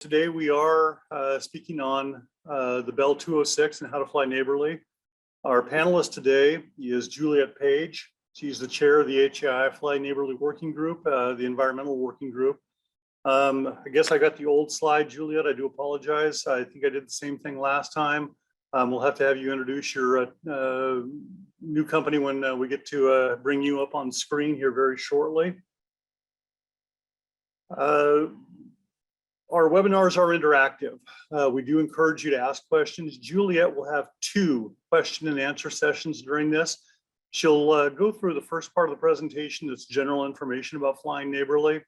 Today we are speaking on the Bell 206 and how to fly neighborly. Our panelist today is Juliet Page. She's the chair of the HAI Ifly Neighborly Working Group, the environmental working group. I guess I got the old slide, Juliet. I do apologize. I think I did the same thing last time. We'll have to have you introduce your new company when we get to bring you up on screen here very shortly. Our webinars are interactive. We do encourage you to ask questions. Juliet will have 2 question and answer sessions during this. She'll go through the first part of the presentation that's general information about flying neighborly.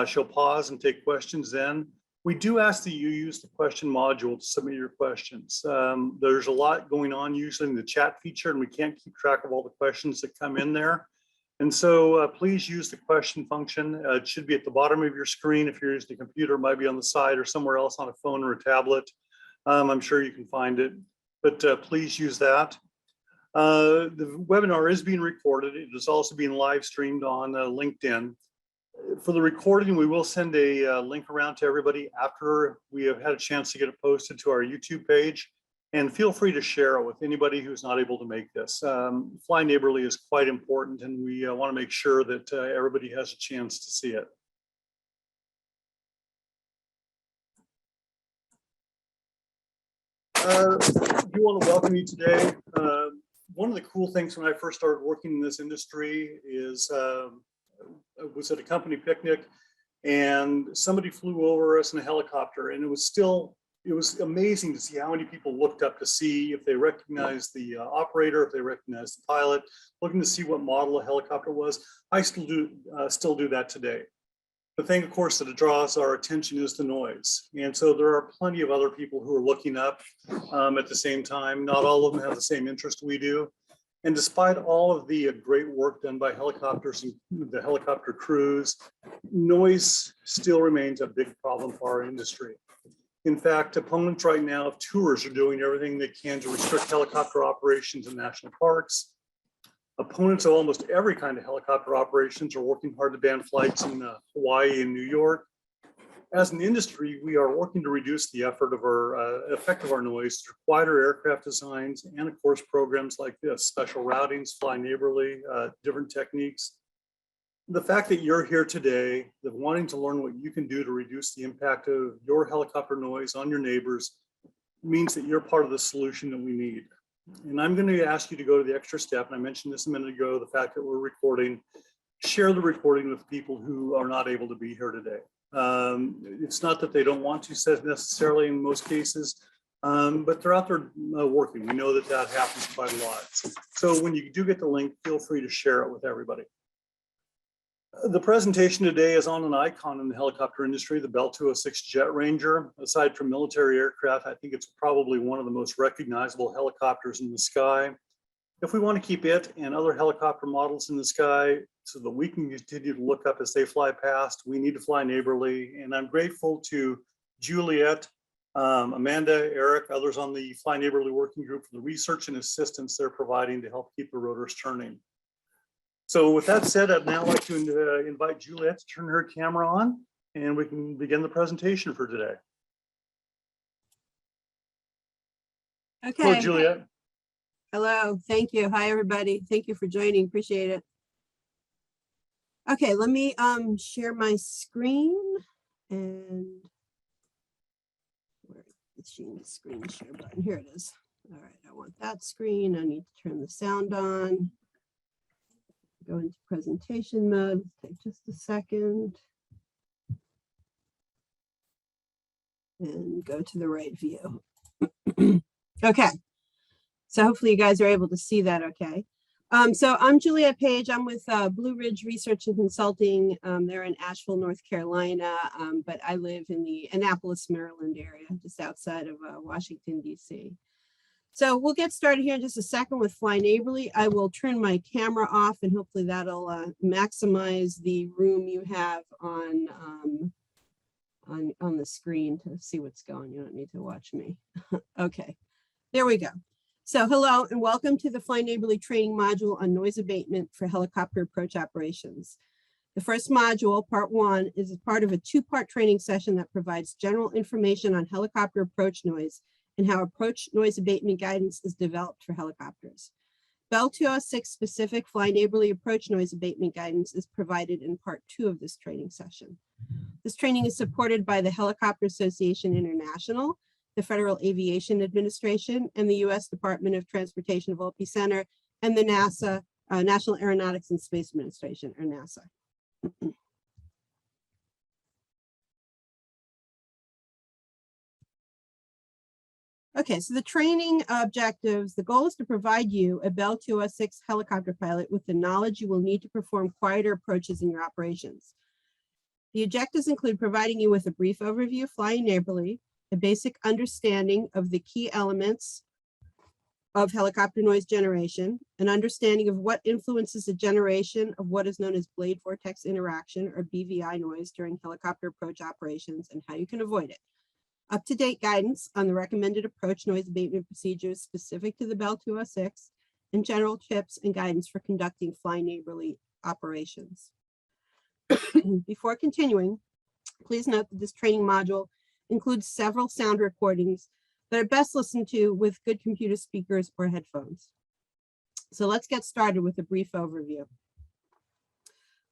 She'll pause and take questions then. We do ask that you use the question module to submit your questions. There's a lot going on usually in the chat feature, and we can't keep track of all the questions that come in there. And so please use the question function. It should be at the bottom of your screen. If you're using a computer, it might be on the side or somewhere else on a phone or a tablet. I'm sure you can find it, but please use that. The webinar is being recorded. It is also being live streamed on LinkedIn. For the recording, we will send a link around to everybody after we have had a chance to get it posted to our YouTube page. And feel free to share it with anybody who's not able to make this. Fly neighborly is quite important, and we want to make sure that everybody has a chance to see it. I do want to welcome you today. One of the cool things when I first started working in this industry is I was at a company picnic, and somebody flew over us in a helicopter, and it was amazing to see how many people looked up to see if they recognized the operator, if they recognized the pilot, looking to see what model the helicopter was. I still do that today. The thing, of course, that draws our attention is the noise. And so there are plenty of other people who are looking up at the same time. Not all of them have the same interest we do. And despite all of the great work done by helicopters and the helicopter crews, noise still remains a big problem for our industry. In fact, opponents right now of tours are doing everything they can to restrict helicopter operations in national parks. Opponents of almost every kind of helicopter operations are working hard to ban flights in Hawaii and New York. As an industry, we are working to reduce the effect of our noise through quieter aircraft designs and, of course, programs like this, special routings, fly neighborly, different techniques. The fact that you're here today, that wanting to learn what you can do to reduce the impact of your helicopter noise on your neighbors means that you're part of the solution that we need. And I'm going to ask you to go to the extra step, and I mentioned this a minute ago, the fact that we're recording, share the recording with people who are not able to be here today. It's not that they don't want to necessarily in most cases, but they're out there working. We know that that happens quite a lot. So when you do get the link, feel free to share it with everybody. The presentation today is on an icon in the helicopter industry, the Bell 206 Jet Ranger. Aside from military aircraft, I think it's probably one of the most recognizable helicopters in the sky. If we want to keep it and other helicopter models in the sky so that we can continue to look up as they fly past, we need to fly neighborly. And I'm grateful to Juliet, Amanda, Eric, others on the Fly Neighborly Working Group for the research and assistance they're providing to help keep the rotors turning. So with that said, I'd now like to invite Juliet to turn her camera on, and we can begin the presentation for today. Okay. Hello, Juliet. Hello, thank you. Hi, everybody. Thank you for joining, appreciate it. Okay, let me share my screen, and where is the screen share button? Here it is. All right, I want that screen. I need to turn the sound on. Go into presentation mode. Take just a second. And go to the right view. Okay. So hopefully you guys are able to see that okay. So I'm Juliet Page. I'm with Blue Ridge Research and Consulting. They're in Asheville, North Carolina, but I live in the Annapolis, Maryland area, just outside of Washington, D.C. So we'll get started here in just a second with Fly Neighborly. I will turn my camera off, and hopefully that'll maximize the room you have on the screen to see what's going. You don't need to watch me. Okay, there we go. So hello and welcome to the Fly Neighborly training module on noise abatement for helicopter approach operations. The first module, part 1, is part of a 2-part training session that provides general information on helicopter approach noise and how approach noise abatement guidance is developed for helicopters. Bell 206 specific fly neighborly approach noise abatement guidance is provided in part 2 of this training session. This training is supported by the Helicopter Association International, the Federal Aviation Administration, and the U.S. Department of Transportation Volpe Center, and the NASA, National Aeronautics and Space Administration, or NASA. Okay, so the training objectives, the goal is to provide you, a Bell 206 helicopter pilot, with the knowledge you will need to perform quieter approaches in your operations. The objectives include providing you with a brief overview of flying neighborly, a basic understanding of the key elements of helicopter noise generation, an understanding of what influences the generation of what is known as blade vortex interaction, or BVI noise, during helicopter approach operations and how you can avoid it. Up-to-date guidance on the recommended approach noise abatement procedures specific to the Bell 206, and general tips and guidance for conducting fly neighborly operations. Before continuing, please note that this training module includes several sound recordings that are best listened to with good computer speakers or headphones. So let's get started with a brief overview.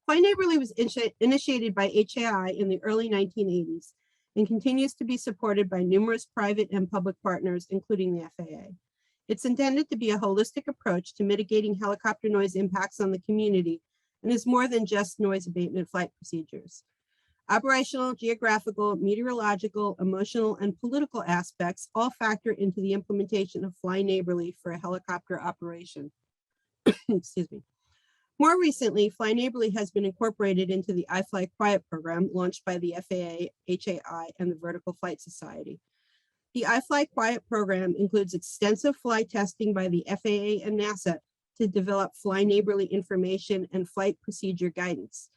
Fly neighborly was initiated by HAI in the early 1980s and continues to be supported by numerous private and public partners, including the FAA. It's intended to be a holistic approach to mitigating helicopter noise impacts on the community and is more than just noise abatement flight procedures. Operational, geographical, meteorological, emotional, and political aspects all factor into the implementation of fly neighborly for a helicopter operation. Excuse me. More recently, Fly Neighborly has been incorporated into the Ifly Quiet program launched by the FAA, HAI, and the Vertical Flight Society. The Ifly Quiet program includes extensive flight testing by the FAA and NASA to develop fly neighborly information and flight procedure guidance.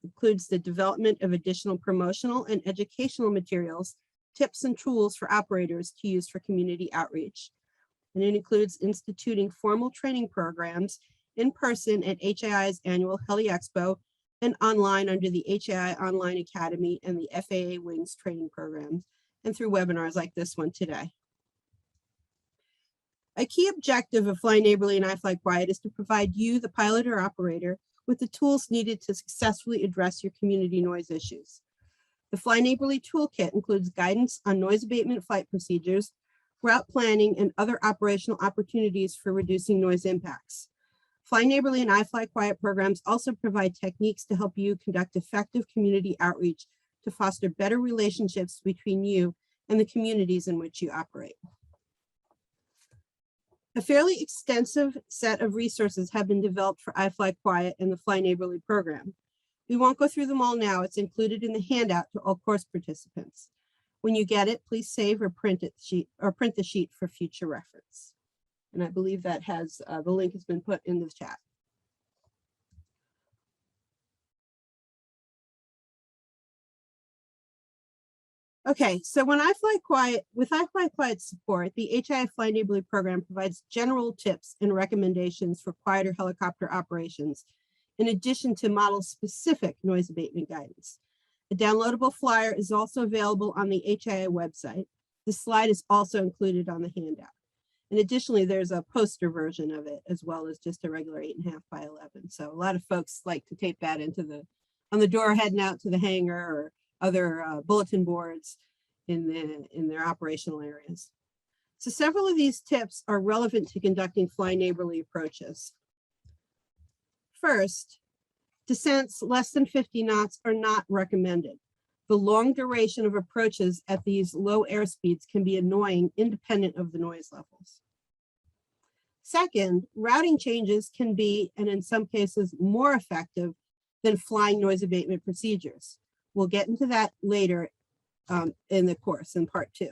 It includes the development of additional promotional and educational materials, tips and tools for operators to use for community outreach. And it includes instituting formal training programs in person at HAI's annual Heli Expo and online under the HAI Online Academy and the FAA Wings training programs, and through webinars like this one today. A key objective of Fly Neighborly and iFly Quiet is to provide you, the pilot or operator, with the tools needed to successfully address your community noise issues. The Fly Neighborly Toolkit includes guidance on noise abatement flight procedures, route planning, and other operational opportunities for reducing noise impacts. Fly Neighborly and iFly Quiet programs also provide techniques to help you conduct effective community outreach to foster better relationships between you and the communities in which you operate. A fairly extensive set of resources have been developed for iFly Quiet and the Fly Neighborly program. We won't go through them all now. It's included in the handout to all course participants. When you get it, please save or print the sheet for future reference. And I believe that has, the link has been put in the chat. Okay, so when iFly Quiet, with iFly Quiet support, the HAI Fly Neighborly program provides general tips and recommendations for quieter helicopter operations, in addition to model-specific noise abatement guidance. A downloadable flyer is also available on the HAI website. The slide is also included on the handout. And additionally, there's a poster version of it, as well as just a regular 8.5 by 11. So a lot of folks like to tape that into on the door heading out to the hangar or other bulletin boards in their operational areas. So several of these tips are relevant to conducting fly neighborly approaches. First, descents less than 50 knots are not recommended. The long duration of approaches at these low airspeeds can be annoying, independent of the noise levels. Second, routing changes can be, and in some cases, more effective than flying noise abatement procedures. We'll get into that later in the course in part 2.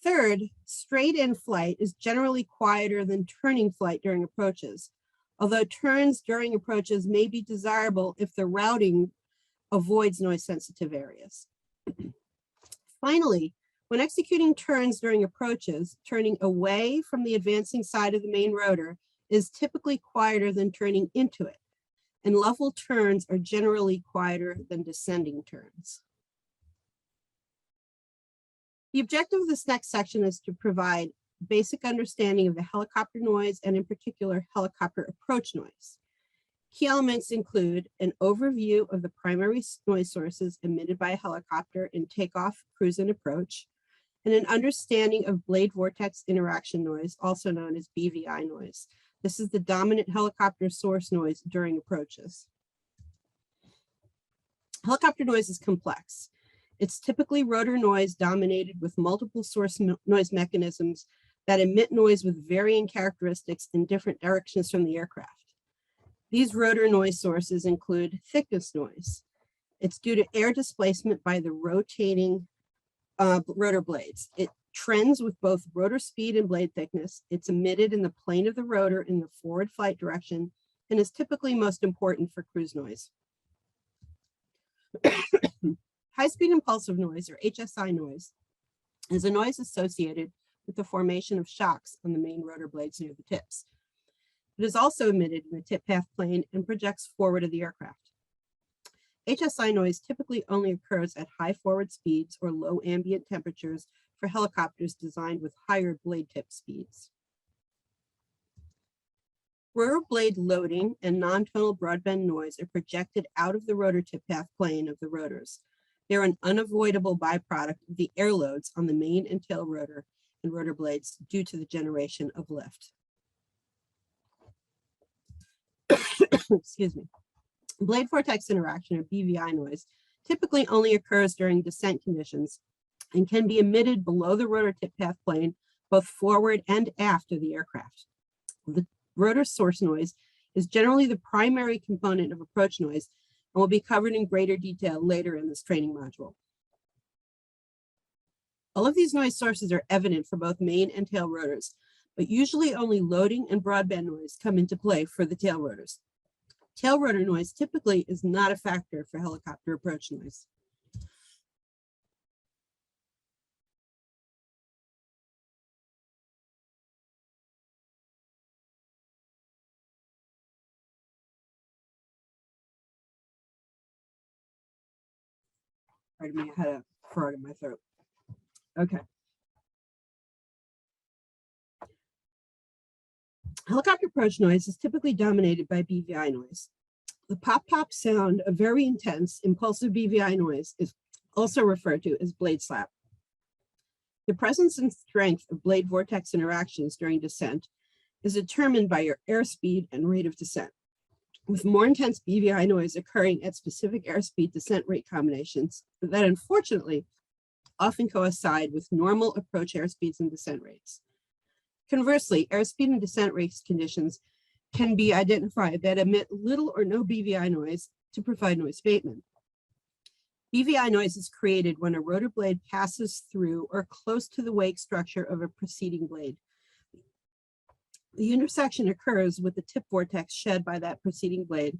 Third, straight-in flight is generally quieter than turning flight during approaches, although turns during approaches may be desirable if the routing avoids noise-sensitive areas. Finally, when executing turns during approaches, turning away from the advancing side of the main rotor is typically quieter than turning into it. and level turns are generally quieter than descending turns. The objective of this next section is to provide basic understanding of the helicopter noise and in particular helicopter approach noise. Key elements include an overview of the primary noise sources emitted by a helicopter in takeoff, cruise, and approach, and an understanding of blade vortex interaction noise, also known as BVI noise. This is the dominant helicopter source noise during approaches. Helicopter noise is complex. It's typically rotor noise dominated with multiple source noise mechanisms that emit noise with varying characteristics in different directions from the aircraft. These rotor noise sources include thickness noise. It's due to air displacement by the rotating rotor blades. It trends with both rotor speed and blade thickness. It's emitted in the plane of the rotor in the forward flight direction and is typically most important for cruise noise. High-speed impulsive noise, or HSI noise, is a noise associated with the formation of shocks on the main rotor blades near the tips. It is also emitted in the tip path plane and projects forward of the aircraft. HSI noise typically only occurs at high forward speeds or low ambient temperatures for helicopters designed with higher blade tip speeds. Rotor blade loading and non-tonal broadband noise are projected out of the rotor tip path plane of the rotors. They're an unavoidable byproduct of the air loads on the main and tail rotor and rotor blades due to the generation of lift. Excuse me. Blade vortex interaction, or BVI noise, typically only occurs during descent conditions and can be emitted below the rotor tip path plane, both forward and aft of the aircraft. The rotor source noise is generally the primary component of approach noise and will be covered in greater detail later in this training module. All of these noise sources are evident for both main and tail rotors, but usually only loading and broadband noise come into play for the tail rotors. Tail rotor noise typically is not a factor for helicopter approach noise. Pardon me, I had a frog in my throat. Okay. Helicopter approach noise is typically dominated by BVI noise. The pop-pop sound of very intense, impulsive BVI noise is also referred to as blade slap. The presence and strength of blade vortex interactions during descent is determined by your airspeed and rate of descent, with more intense BVI noise occurring at specific airspeed descent rate combinations that unfortunately often coincide with normal approach airspeeds and descent rates. Conversely, airspeed and descent rates conditions can be identified that emit little or no BVI noise to provide noise abatement. BVI noise is created when a rotor blade passes through or close to the wake structure of a preceding blade. The intersection occurs with the tip vortex shed by that preceding blade,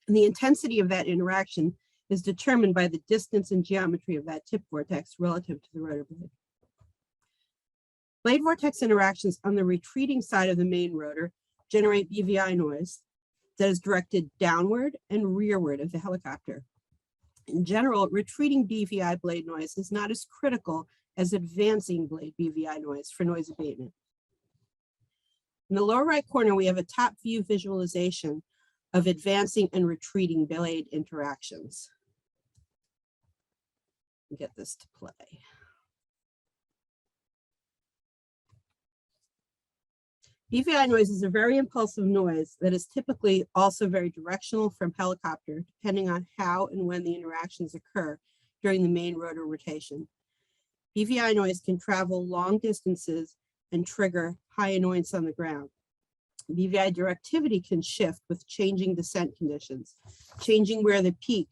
and the intensity of that interaction is determined by the distance and geometry of that tip vortex relative to the rotor blade. Blade vortex interactions on the retreating side of the main rotor generate BVI noise that is directed downward and rearward of the helicopter. In general, retreating BVI blade noise is not as critical as advancing blade BVI noise for noise abatement. In the lower right corner, we have a top view visualization of advancing and retreating blade interactions. Get this to play. BVI noise is a very impulsive noise that is typically also very directional from helicopter, depending on how and when the interactions occur during the main rotor rotation. BVI noise can travel long distances and trigger high annoyance on the ground. BVI directivity can shift with changing descent conditions, changing where the peak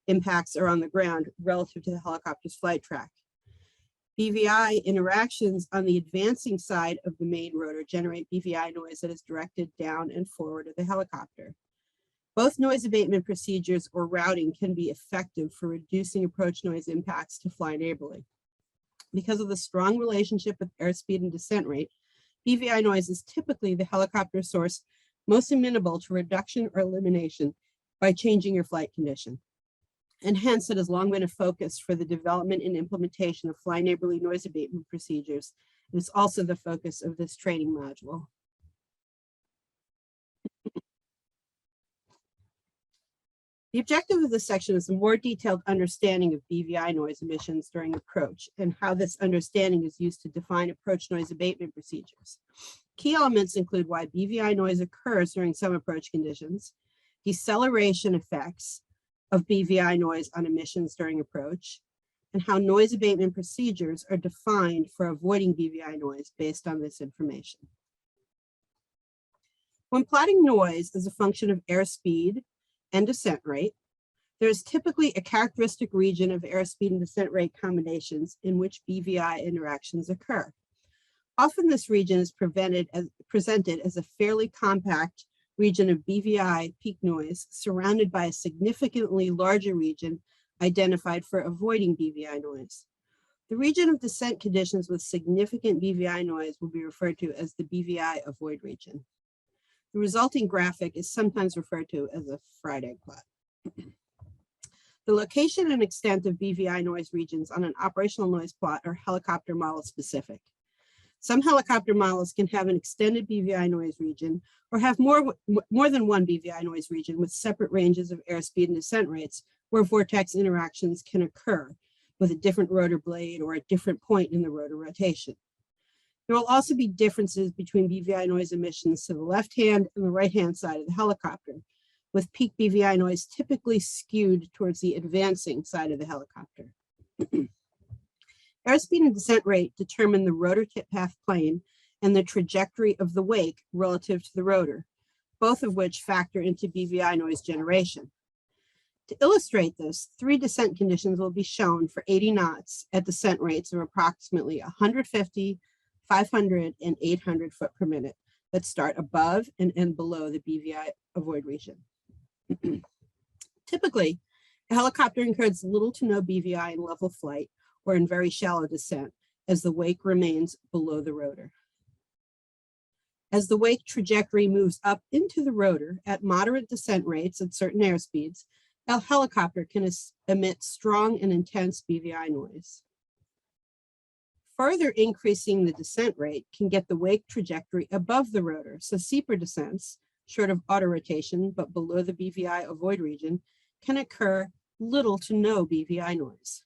impacts are on the ground relative to the helicopter's flight track. BVI interactions on the advancing side of the main rotor generate BVI noise that is directed down and forward of the helicopter. Both noise abatement procedures or routing can be effective for reducing approach noise impacts to fly neighborly. Because of the strong relationship with airspeed and descent rate, BVI noise is typically the helicopter source most amenable to reduction or elimination by changing your flight condition. And hence, it has long been a focus for the development and implementation of fly neighborly noise abatement procedures. It is also the focus of this training module. The objective of this section is a more detailed understanding of BVI noise emissions during approach and how this understanding is used to define approach noise abatement procedures. Key elements include why BVI noise occurs during some approach conditions, deceleration effects of BVI noise on emissions during approach, and how noise abatement procedures are defined for avoiding BVI noise based on this information. When plotting noise as a function of airspeed and descent rate, there is typically a characteristic region of airspeed and descent rate combinations in which BVI interactions occur. Often this region is presented as a fairly compact region of BVI peak noise surrounded by a significantly larger region identified for avoiding BVI noise. The region of descent conditions with significant BVI noise will be referred to as the BVI avoid region. The resulting graphic is sometimes referred to as a fried egg plot. The location and extent of BVI noise regions on an operational noise plot are helicopter model specific. Some helicopter models can have an extended BVI noise region or have more than one BVI noise region with separate ranges of airspeed and descent rates where vortex interactions can occur with a different rotor blade or a different point in the rotor rotation. There will also be differences between BVI noise emissions to the left-hand and the right-hand side of the helicopter, with peak BVI noise typically skewed towards the advancing side of the helicopter. Airspeed and descent rate determine the rotor tip path plane and the trajectory of the wake relative to the rotor, both of which factor into BVI noise generation. To illustrate this, 3 descent conditions will be shown for 80 knots at descent rates of approximately 150, 500, and 800 foot per minute that start above and end below the BVI avoid region. Typically, a helicopter incurs little to no BVI in level flight or in very shallow descent as the wake remains below the rotor. As the wake trajectory moves up into the rotor at moderate descent rates at certain airspeeds, a helicopter can emit strong and intense BVI noise. Further increasing the descent rate can get the wake trajectory above the rotor, so steeper descents, short of auto rotation but below the BVI avoid region, can occur little to no BVI noise.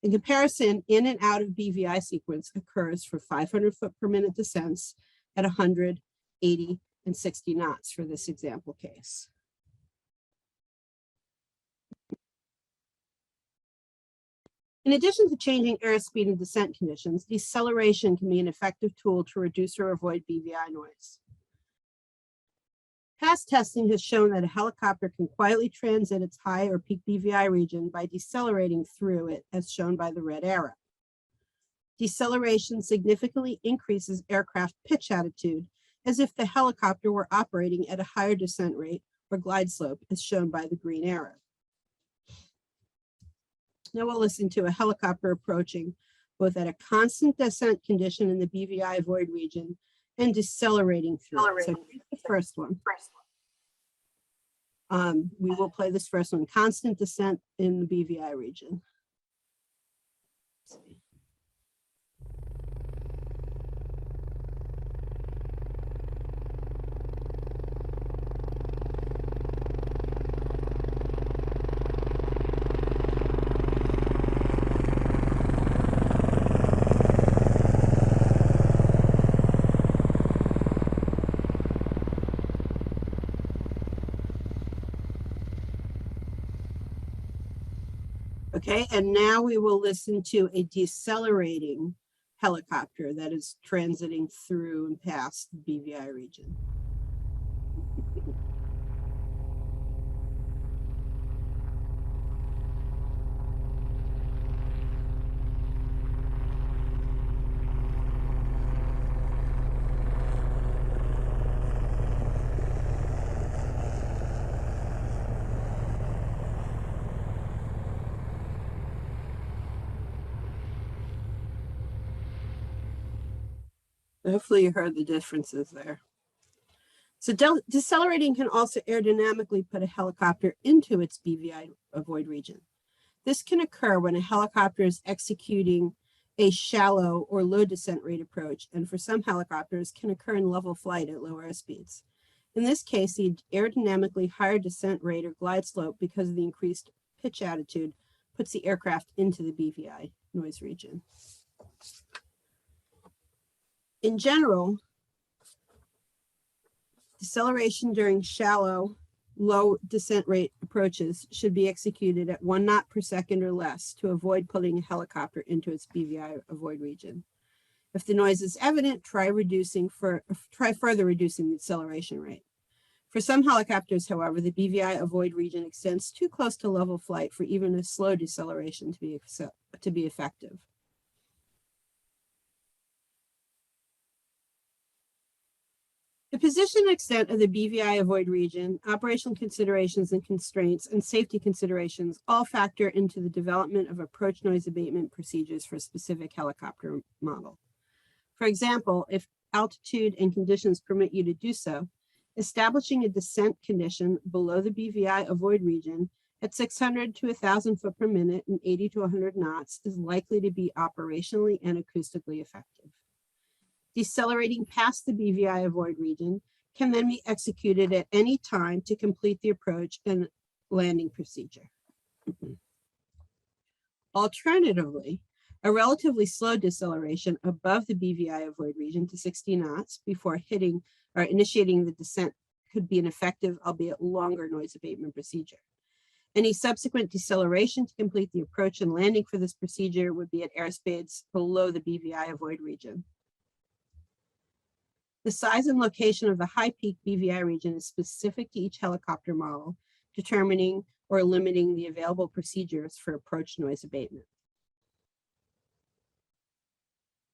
In comparison, in and out of BVI sequence occurs for 500 foot per minute descents at 100, 80, and 60 knots for this example case. In addition to changing airspeed and descent conditions, deceleration can be an effective tool to reduce or avoid BVI noise. Past testing has shown that a helicopter can quietly transit its high or peak BVI region by decelerating through it, as shown by the red arrow. Deceleration significantly increases aircraft pitch attitude, as if the helicopter were operating at a higher descent rate or glide slope, as shown by the green arrow. Now we'll listen to a helicopter approaching both at a constant descent condition in the BVI avoid region and decelerating through it. So here's the first one. We will play this first one, constant descent in the BVI region. Let's see. Okay, and now we will listen to a decelerating helicopter that is transiting through and past the BVI region. Hopefully you heard the differences there. So decelerating can also aerodynamically put a helicopter into its BVI avoid region. This can occur when a helicopter is executing a shallow or low descent rate approach, and for some helicopters can occur in level flight at low airspeeds. In this case, the aerodynamically higher descent rate or glide slope because of the increased pitch attitude puts the aircraft into the BVI noise region. In general, deceleration during shallow, low descent rate approaches should be executed at 1 knot per second or less to avoid putting a helicopter into its BVI avoid region. If the noise is evident, try further reducing the deceleration rate. For some helicopters, however, the BVI avoid region extends too close to level flight for even a slow deceleration to be effective. The position and extent of the BVI avoid region, operational considerations and constraints, and safety considerations all factor into the development of approach noise abatement procedures for a specific helicopter model. For example, if altitude and conditions permit you to do so, establishing a descent condition below the BVI avoid region at 600 to 1,000 foot per minute and 80 to 100 knots is likely to be operationally and acoustically effective. Decelerating past the BVI avoid region can then be executed at any time to complete the approach and landing procedure. Alternatively, a relatively slow deceleration above the BVI avoid region to 60 knots before hitting or initiating the descent could be an effective, albeit longer, noise abatement procedure. Any subsequent deceleration to complete the approach and landing for this procedure would be at airspeeds below the BVI avoid region. The size and location of the high peak BVI region is specific to each helicopter model, determining or limiting the available procedures for approach noise abatement.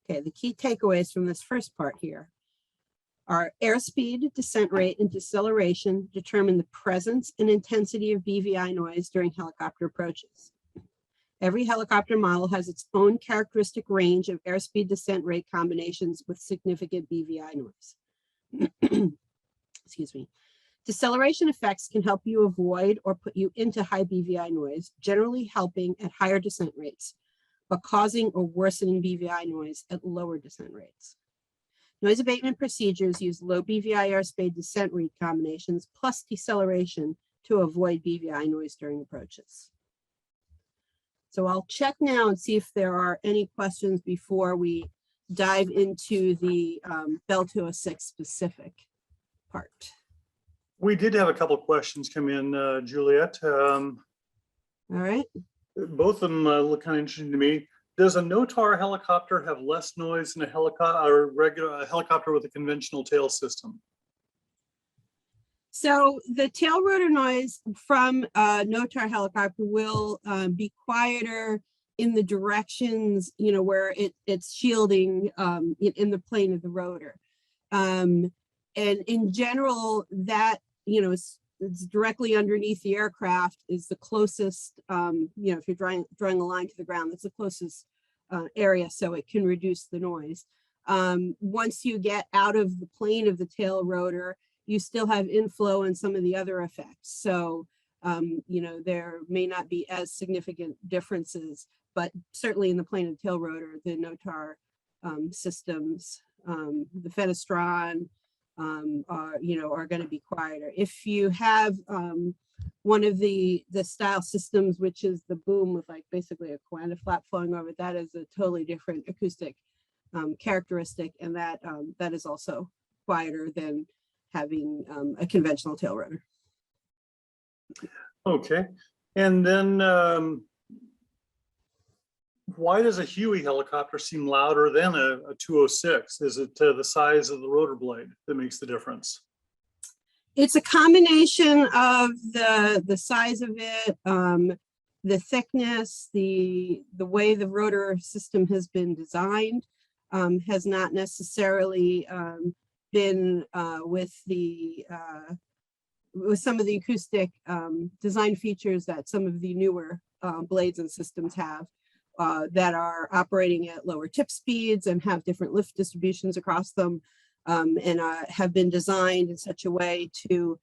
Okay, the key takeaways from this first part here are airspeed, descent rate, and deceleration determine the presence and intensity of BVI noise during helicopter approaches. Every helicopter model has its own characteristic range of airspeed descent rate combinations with significant BVI noise. Excuse me. Deceleration effects can help you avoid or put you into high BVI noise, generally helping at higher descent rates, but causing or worsening BVI noise at lower descent rates. Noise abatement procedures use low BVI airspeed descent rate combinations plus deceleration to avoid BVI noise during approaches. So I'll check now and see if there are any questions before we dive into the Bell 206 specific part. We did have a couple of questions come in, Juliet. All right. Both of them look kind of interesting to me. Does a Notar helicopter have less noise than a helicopter with a conventional tail system? So the tail rotor noise from a Notar helicopter will be quieter in the directions, where it's shielding in the plane of the rotor. And in general, that, it's directly underneath the aircraft is the closest, if you're drawing a line to the ground, that's the closest area, so it can reduce the noise. Once you get out of the plane of the tail rotor, you still have inflow and some of the other effects. So, there may not be as significant differences, but certainly in the plane of the tail rotor, the Notar systems, the Fenestron, are going to be quieter. If you have one of the style systems, which is the boom with like basically a Coanda flap flowing over it, that is a totally different acoustic characteristic, and that is also quieter than having a conventional tail rotor. Okay, and then why does a Huey helicopter seem louder than a 206? Is it the size of the rotor blade that makes the difference? It's a combination of the size of it, the thickness, the way the rotor system has been designed has not necessarily been with some of the acoustic design features that some of the newer blades and systems have that are operating at lower tip speeds and have different lift distributions across them. and have been designed in such a way to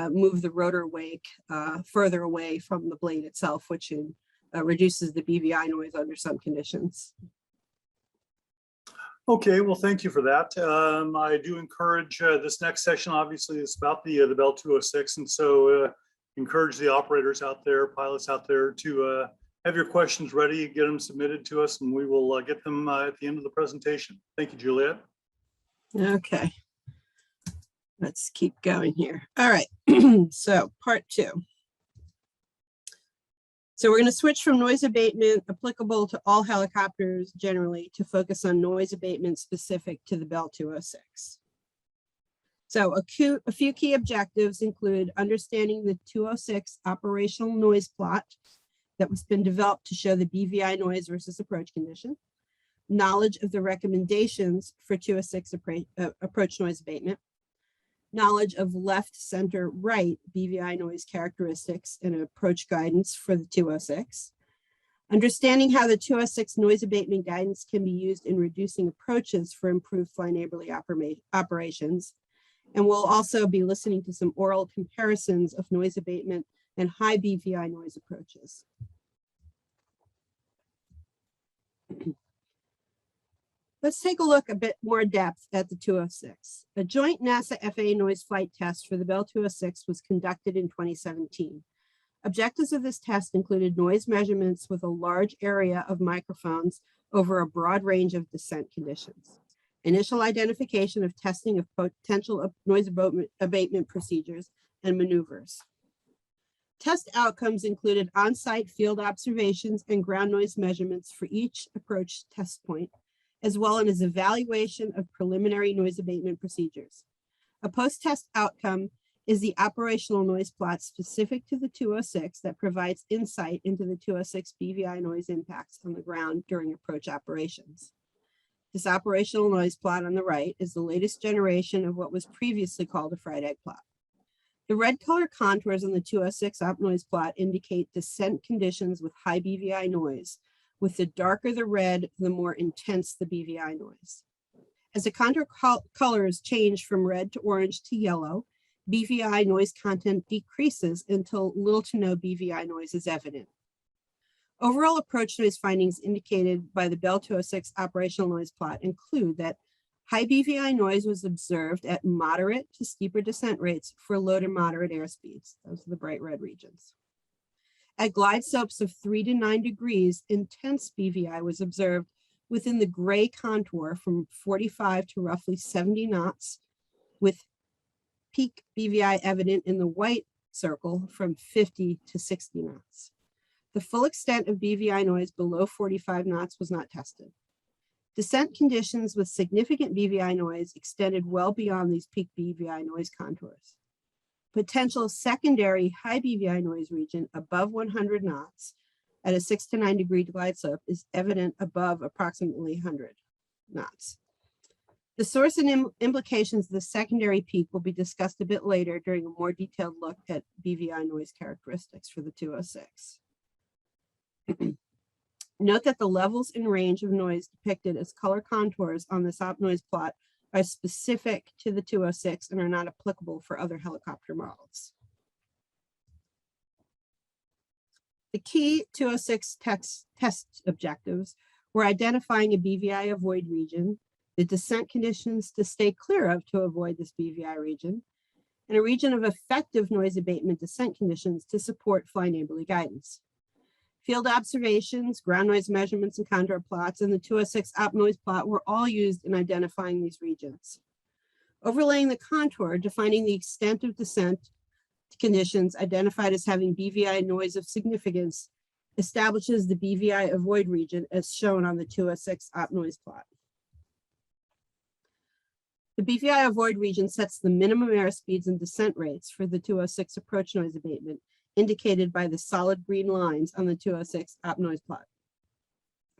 move the rotor wake further away from the blade itself, which reduces the BVI noise under some conditions. Okay, well, thank you for that. I do encourage this next session, obviously, is about the Bell 206. And so encourage the operators out there, pilots out there to have your questions ready, get them submitted to us, and we will get them at the end of the presentation. Thank you, Juliet. Okay, let's keep going here. All right, so part 2. So we're going to switch from noise abatement applicable to all helicopters generally to focus on noise abatement specific to the Bell 206. So a few key objectives include understanding the 206 operational noise plot that has been developed to show the BVI noise versus approach condition, knowledge of the recommendations for 206 approach noise abatement, knowledge of left, center, right BVI noise characteristics and approach guidance for the 206, understanding how the 206 noise abatement guidance can be used in reducing approaches for improved fly neighborly operations. And we'll also be listening to some oral comparisons of noise abatement and high BVI noise approaches. Let's take a look a bit more depth at the 206. A joint NASA FAA noise flight test for the Bell 206 was conducted in 2017. Objectives of this test included noise measurements with a large area of microphones over a broad range of descent conditions, initial identification of testing of potential noise abatement procedures and maneuvers. Test outcomes included on-site field observations and ground noise measurements for each approach test point, as well as evaluation of preliminary noise abatement procedures. A post-test outcome is the operational noise plot specific to the 206 that provides insight into the 206 BVI noise impacts on the ground during approach operations. This operational noise plot on the right is the latest generation of what was previously called a fried egg plot. The red color contours on the 206 op noise plot indicate descent conditions with high BVI noise. With the darker the red, the more intense the BVI noise. As the contour colors change from red to orange to yellow, BVI noise content decreases until little to no BVI noise is evident. Overall approach noise findings indicated by the Bell 206 operational noise plot include that high BVI noise was observed at moderate to steeper descent rates for low to moderate airspeeds. Those are the bright red regions. At glide slopes of 3 to 9 degrees, intense BVI was observed within the gray contour from 45 to roughly 70 knots, with peak BVI evident in the white circle from 50 to 60 knots. The full extent of BVI noise below 45 knots was not tested. Descent conditions with significant BVI noise extended well beyond these peak BVI noise contours. Potential secondary high BVI noise region above 100 knots at a 6 to 9 degree glide slope is evident above approximately 100 knots. The source and implications of the secondary peak will be discussed a bit later during a more detailed look at BVI noise characteristics for the 206. Note that the levels and range of noise depicted as color contours on this op noise plot are specific to the 206 and are not applicable for other helicopter models. The key 206 test objectives were identifying a BVI avoid region, the descent conditions to stay clear of to avoid this BVI region, and a region of effective noise abatement descent conditions to support fly neighborly guidance. Field observations, ground noise measurements, and contour plots, and the 206 op noise plot were all used in identifying these regions. Overlaying the contour, defining the extent of descent conditions identified as having BVI noise of significance, establishes the BVI avoid region as shown on the 206 op noise plot. The BVI avoid region sets the minimum airspeeds and descent rates for the 206 approach noise abatement, indicated by the solid green lines on the 206 op noise plot.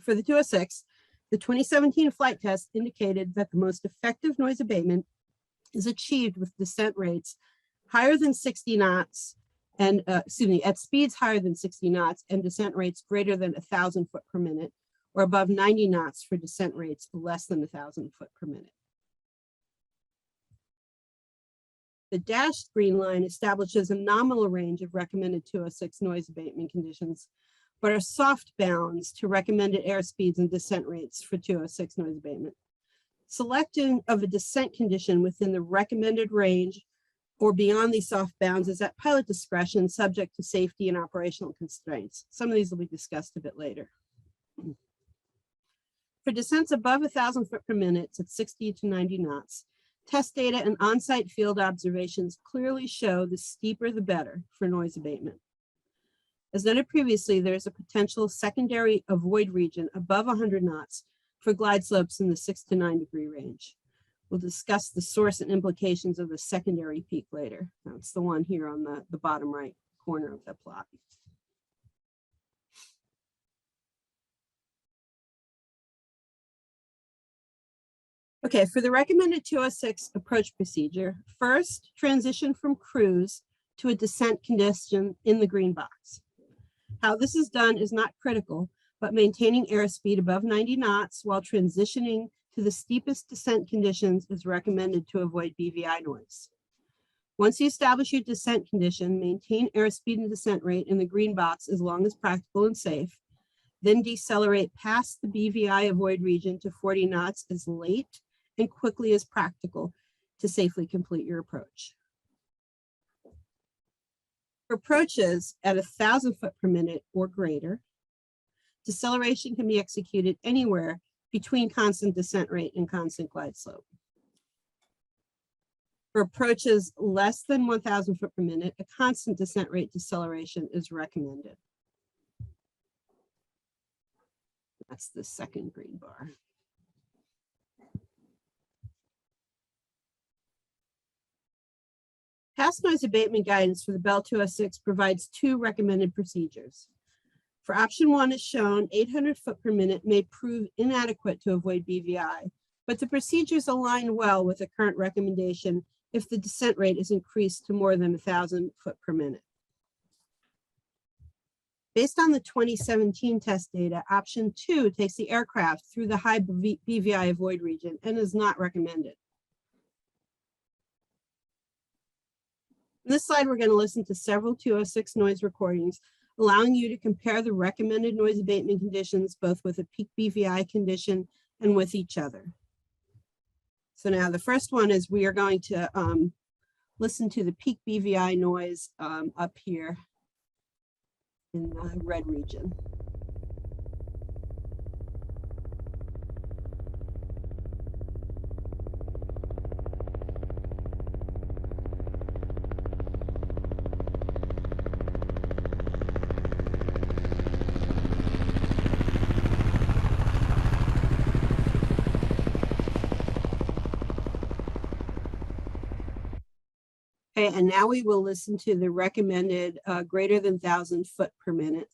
For the 206, the 2017 flight test indicated that the most effective noise abatement is achieved with descent rates higher than 60 knots and, at speeds higher than 60 knots and descent rates greater than 1,000 foot per minute, or above 90 knots for descent rates less than 1,000 foot per minute. The dashed green line establishes a nominal range of recommended 206 noise abatement conditions, but are soft bounds to recommended airspeeds and descent rates for 206 noise abatement. Selecting of a descent condition within the recommended range or beyond these soft bounds is at pilot discretion, subject to safety and operational constraints. Some of these will be discussed a bit later. For descents above 1,000 foot per minute at 60 to 90 knots, test data and on-site field observations clearly show the steeper the better for noise abatement. As noted previously, there is a potential secondary avoid region above 100 knots for glide slopes in the 6 to 9 degree range. We'll discuss the source and implications of the secondary peak later. That's the one here on the bottom right corner of the plot. Okay, for the recommended 206 approach procedure, first transition from cruise to a descent condition in the green box. How this is done is not critical, but maintaining airspeed above 90 knots while transitioning to the steepest descent conditions is recommended to avoid BVI noise. Once you establish your descent condition, maintain airspeed and descent rate in the green box as long as practical and safe, then decelerate past the BVI avoid region to 40 knots as late and quickly as practical to safely complete your approach. For approaches at 1,000 foot per minute or greater, deceleration can be executed anywhere between constant descent rate and constant glide slope. For approaches less than 1,000 foot per minute, a constant descent rate deceleration is recommended. That's the second green bar. Past noise abatement guidance for the Bell 206 provides two recommended procedures. For option 1 as shown, 800 foot per minute may prove inadequate to avoid BVI, but the procedures align well with the current recommendation if the descent rate is increased to more than 1,000 foot per minute. Based on the 2017 test data, option 2 takes the aircraft through the high BVI avoid region and is not recommended. In this slide, we're going to listen to several 206 noise recordings, allowing you to compare the recommended noise abatement conditions, both with a peak BVI condition and with each other. So now the first one is we are going to listen to the peak BVI noise up here in the red region. Okay, and now we will listen to the recommended greater than 1,000 foot per minute.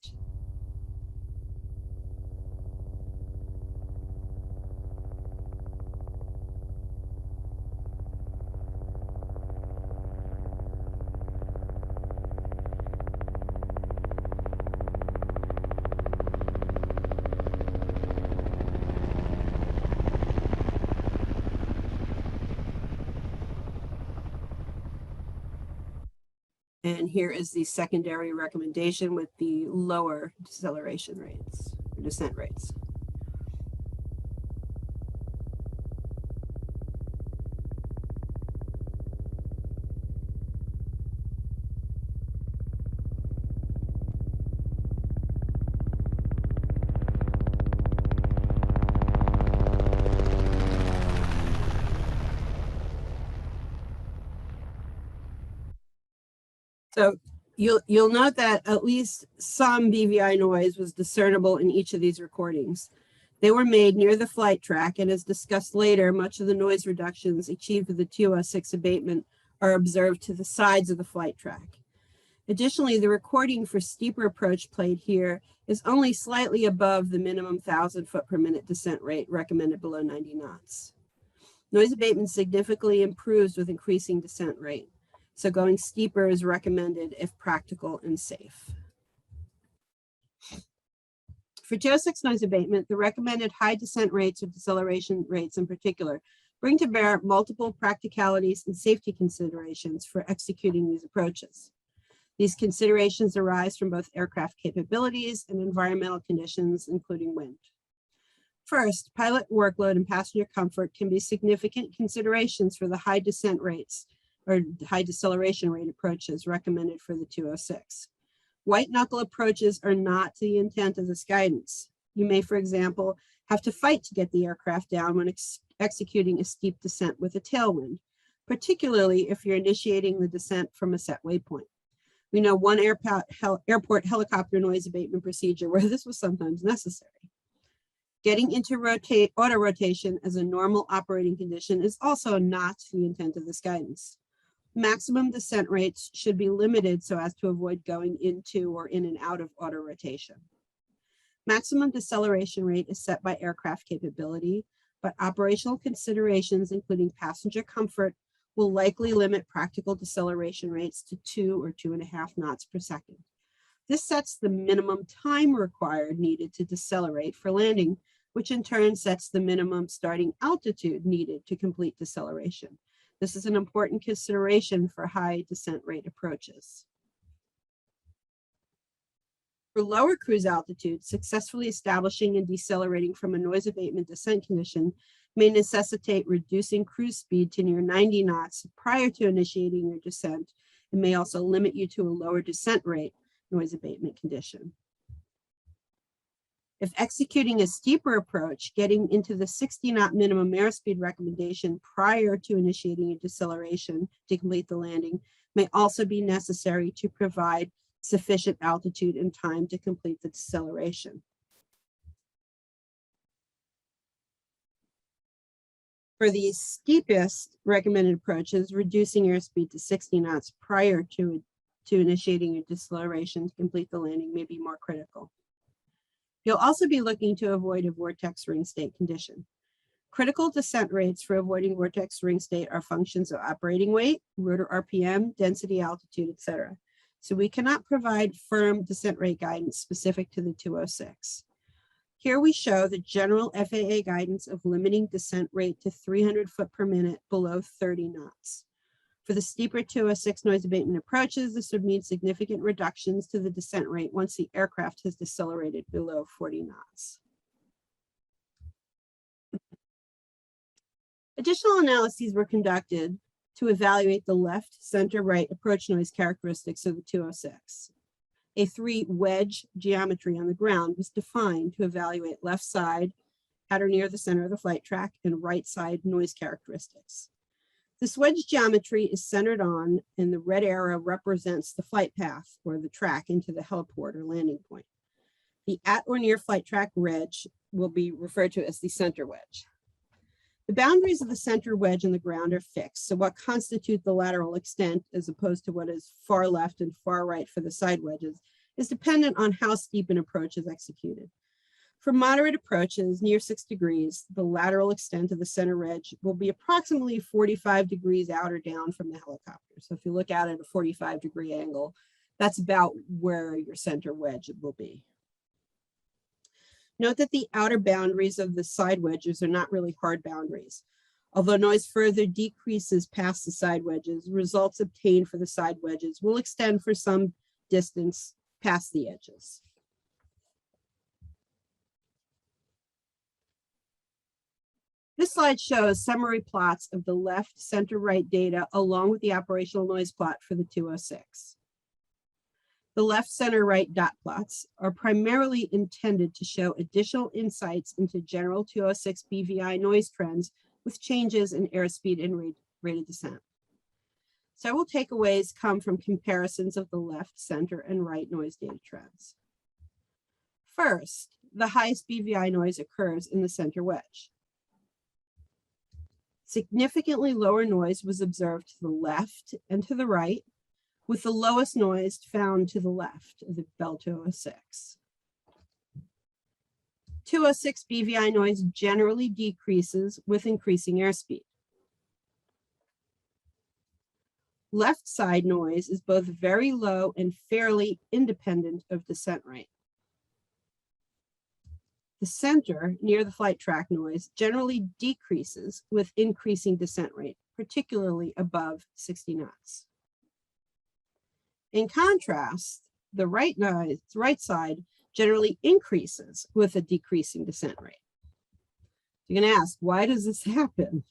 And here is the secondary recommendation with the lower deceleration rates, or descent rates. So you'll note that at least some BVI noise was discernible in each of these recordings. They were made near the flight track, and as discussed later, much of the noise reductions achieved with the 206 abatement are observed to the sides of the flight track. Additionally, the recording for steeper approach played here is only slightly above the minimum 1,000 foot per minute descent rate recommended below 90 knots. Noise abatement significantly improves with increasing descent rate. So going steeper is recommended if practical and safe. For 206 noise abatement, the recommended high descent rates or deceleration rates in particular bring to bear multiple practicalities and safety considerations for executing these approaches. These considerations arise from both aircraft capabilities and environmental conditions, including wind. First, pilot workload and passenger comfort can be significant considerations for the high descent rates or high deceleration rate approaches recommended for the 206. White knuckle approaches are not to the intent of this guidance. You may, for example, have to fight to get the aircraft down when executing a steep descent with a tailwind, particularly if you're initiating the descent from a set waypoint. We know one airport helicopter noise abatement procedure where this was sometimes necessary. Getting into auto rotation as a normal operating condition is also not the intent of this guidance. Maximum descent rates should be limited so as to avoid going into or in and out of auto rotation. Maximum deceleration rate is set by aircraft capability, but operational considerations, including passenger comfort, will likely limit practical deceleration rates to 2 or 2.5 knots per second. This sets the minimum time required needed to decelerate for landing, which in turn sets the minimum starting altitude needed to complete deceleration. This is an important consideration for high descent rate approaches. For lower cruise altitudes, successfully establishing and decelerating from a noise abatement descent condition may necessitate reducing cruise speed to near 90 knots prior to initiating your descent, and may also limit you to a lower descent rate noise abatement condition. If executing a steeper approach, getting into the 60 knot minimum airspeed recommendation prior to initiating a deceleration to complete the landing may also be necessary to provide sufficient altitude and time to complete the deceleration. For the steepest recommended approaches, reducing airspeed to 60 knots prior to initiating a deceleration to complete the landing may be more critical. You'll also be looking to avoid a vortex ring state condition. Critical descent rates for avoiding vortex ring state are functions of operating weight, rotor RPM, density, altitude, etc. So we cannot provide firm descent rate guidance specific to the 206. Here we show the general FAA guidance of limiting descent rate to 300 foot per minute below 30 knots. For the steeper 206 noise abatement approaches, this would mean significant reductions to the descent rate once the aircraft has decelerated below 40 knots. Additional analyses were conducted to evaluate the left, center, right approach noise characteristics of the 206. A 3-wedge geometry on the ground was defined to evaluate left side at or near the center of the flight track and right side noise characteristics. This wedge geometry is centered on, and the red arrow represents the flight path or the track into the heliport or landing point. The at or near flight track wedge will be referred to as the center wedge. The boundaries of the center wedge and the ground are fixed, so what constitute the lateral extent as opposed to what is far left and far right for the side wedges is dependent on how steep an approach is executed. For moderate approaches near 6 degrees, the lateral extent of the center wedge will be approximately 45 degrees out or down from the helicopter. So if you look out at a 45-degree angle, that's about where your center wedge will be. Note that the outer boundaries of the side wedges are not really hard boundaries. Although noise further decreases past the side wedges, results obtained for the side wedges will extend for some distance past the edges. This slide shows summary plots of the left, center, right data along with the operational noise plot for the 206. The left, center, right dot plots are primarily intended to show additional insights into general 206 BVI noise trends with changes in airspeed and rate of descent. Several takeaways come from comparisons of the left, center, and right noise data trends. First, the highest BVI noise occurs in the center wedge. Significantly lower noise was observed to the left and to the right, with the lowest noise found to the left of the Bell 206. 206 BVI noise generally decreases with increasing airspeed. Left side noise is both very low and fairly independent of descent rate. The center near the flight track noise generally decreases with increasing descent rate, particularly above 60 knots. In contrast, the right side generally increases with a decreasing descent rate. You're going to ask, why does this happen?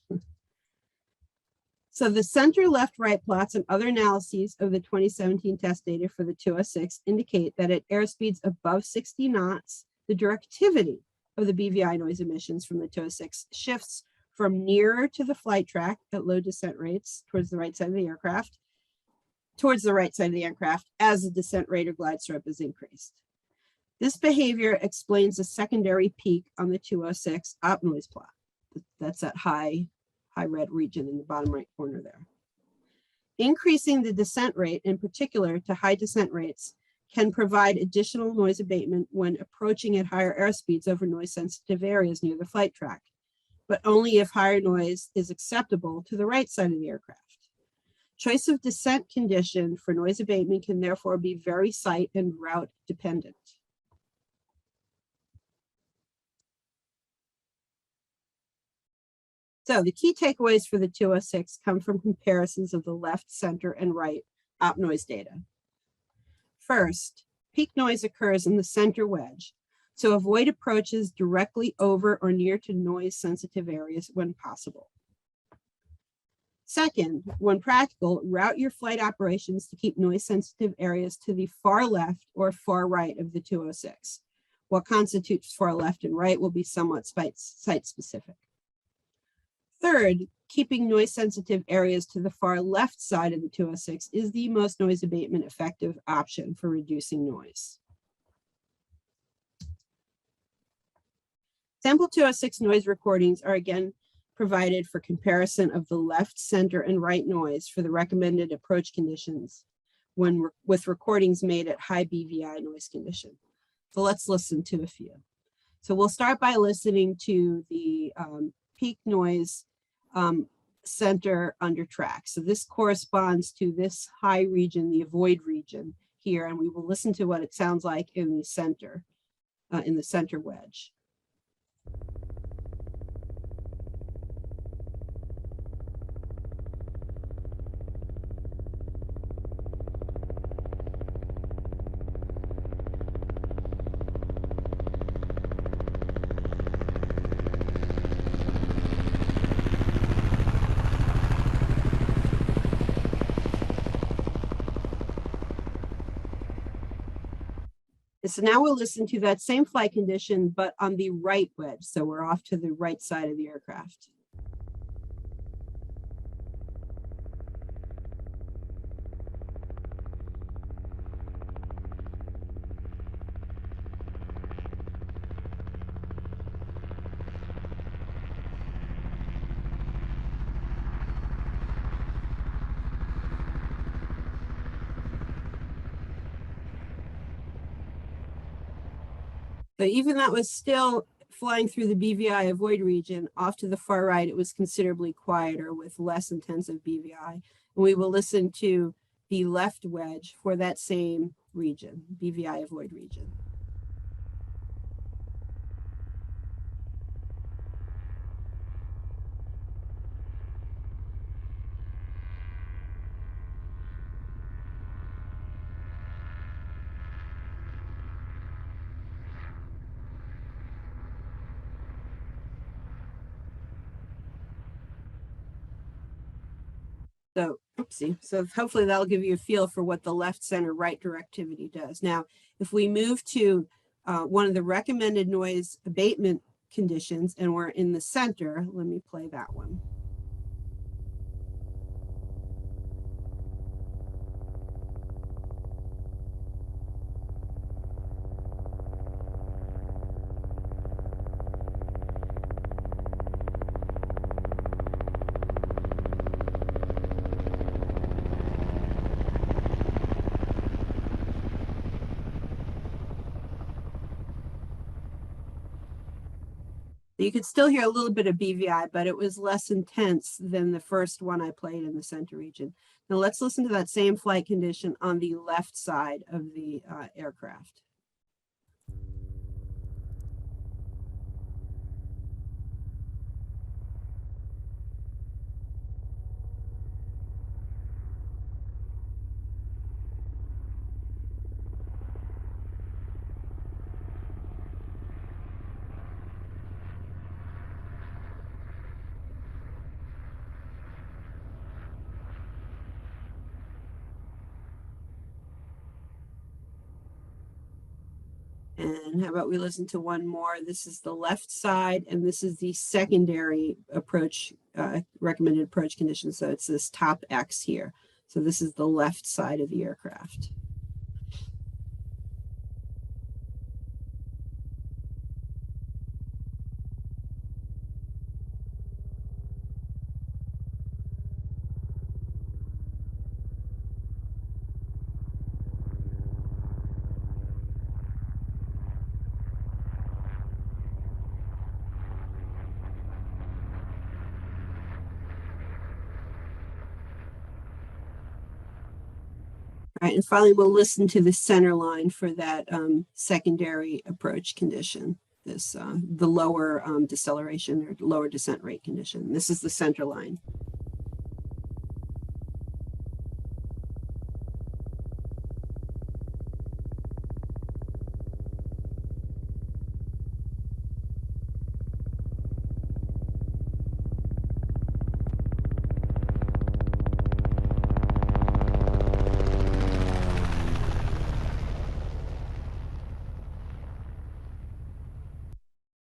So the center left-right plots and other analyses of the 2017 test data for the 206 indicate that at airspeeds above 60 knots, the directivity of the BVI noise emissions from the 206 shifts from nearer to the flight track at low descent rates towards the right side of the aircraft, as the descent rate or glide slope is increased. This behavior explains the secondary peak on the 206 op noise plot. That's that high red region in the bottom right corner there. Increasing the descent rate, in particular to high descent rates, can provide additional noise abatement when approaching at higher airspeeds over noise sensitive areas near the flight track, but only if higher noise is acceptable to the right side of the aircraft. Choice of descent condition for noise abatement can therefore be very site and route dependent. So the key takeaways for the 206 come from comparisons of the left, center, and right op noise data. First, peak noise occurs in the center wedge, so avoid approaches directly over or near to noise sensitive areas when possible. Second, when practical, route your flight operations to keep noise sensitive areas to the far left or far right of the 206. What constitutes far left and right will be somewhat site specific. Third, keeping noise sensitive areas to the far left side of the 206 is the most noise abatement effective option for reducing noise. Sample 206 noise recordings are again provided for comparison of the left, center, and right noise for the recommended approach conditions with recordings made at high BVI noise condition. So let's listen to a few. So we'll start by listening to the peak noise center under track. So this corresponds to this high region, the avoid region here, and we will listen to what it sounds like in the center wedge. So now we'll listen to that same flight condition, but on the right wedge. So we're off to the right side of the aircraft. But even that was still flying through the BVI avoid region. Off to the far right, it was considerably quieter with less intensive BVI. And we will listen to the left wedge for that same region, BVI avoid region. So, oopsie. So hopefully that'll give you a feel for what the left, center, right directivity does. Now, if we move to one of the recommended noise abatement conditions and we're in the center, let me play that one. You could still hear a little bit of BVI, but it was less intense than the first one I played in the center region. Now let's listen to that same flight condition on the left side of the aircraft. And how about we listen to one more? This is the left side, and this is the secondary approach, recommended approach condition. So it's this top X here. So this is the left side of the aircraft. All right, and finally, we'll listen to the center line for that secondary approach condition, this the lower deceleration or lower descent rate condition. This is the center line.